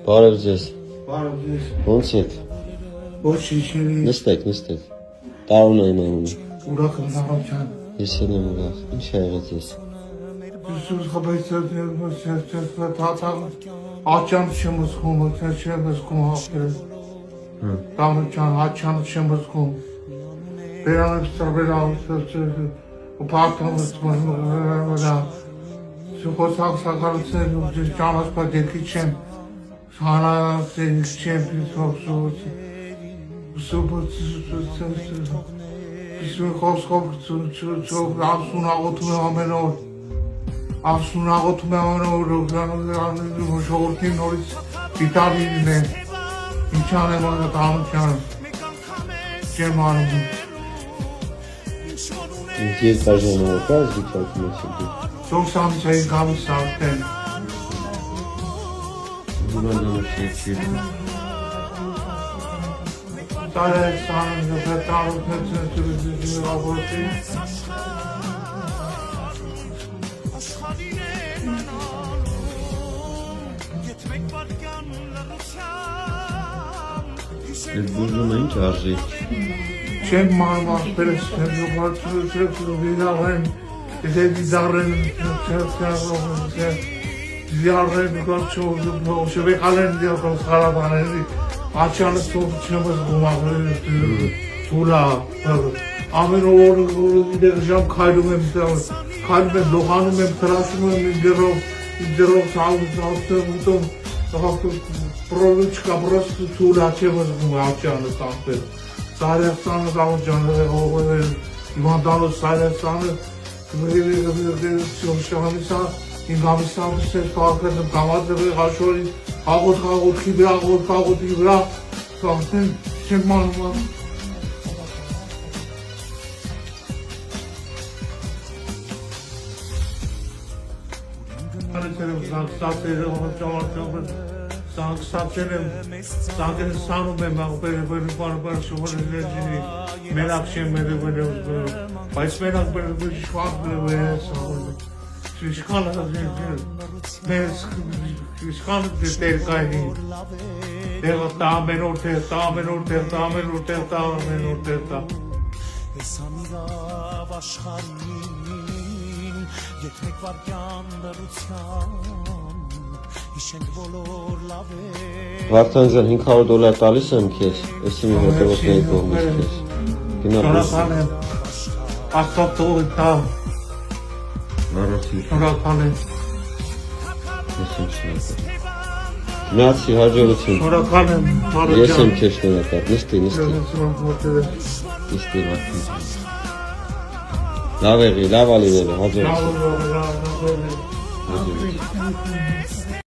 Բարև ձեզ։ Բարև ձեզ։ Ոնց եք։ Ոչինչ էլի։ Նստեք։ Տարուն եմ անում։ Ուրախ եմ Նահանջան։ Ես էլ եմ ուրախ։ Ինչ ա եղել ձեզ։ Ես խաբեցել աչան չեմ զգում, չեմ զգում հապել։ Տանջան աչան չեմ զգում։ Բերանս ծրվել ավստրել։ Պարտոն վրա։ Սուխոսակ սակալցել ու ճանաչված դեպքի չեմ։ Հանրացել չեմ փոխսուց։ Սուբոց Ասունաղոթում եմ ամեն օր, ժողովրդին նորից վիտամինն է, ինչ անեմ տանջան, չեմ անում։ Երկար ժամանակ է զիջակում ես դու։ 25 ամիս արդեն։ Ուրախ եմ Տարեստան Ես բուժում ինչ արժի։ Չեմ անում ասպերս, չեմ վիդարեն, Աչանը չեմ զգում թուլա, ամեն օր ժամ քայլում եմ, լողանում եմ, տրաշում եմ իդերով սաղում, պրոլուչկա, պրոստը թուլա չեմ զգում աչանը տանպել, Սարյաստանը Դավոջանը հողով էր, Իվանդանոց Սարյաստանը, շահանիսա, ինգամիսանս էր պարկրտ եմ կամատը հաշորի, Աղոթքի վրա, սաղթեն չեմ մանում։ Սաղքսացել եմ, սանում եմ, մենակ չեմ բայց մենակ շվակ Իշխանը դեր կայնի, դեղը ամեն օր տեղ, Ես ամիրավ աշխարին, ետ մեկ վարկյան լրության, հիշենք բոլոր լավեր Վարդան ջան $500 տալիս եմ քեզ, էսի մի հետևոտների կողմից քեզ Շնորհակալ եմ, Աստված թողի տա Շնորհակալ եմ Մնացի հաջողություն Շնորհակալ եմ Ես եմ քեզ շնորհակալ, նստի Լավ եղի, լավ ալիվերը, հաջողություն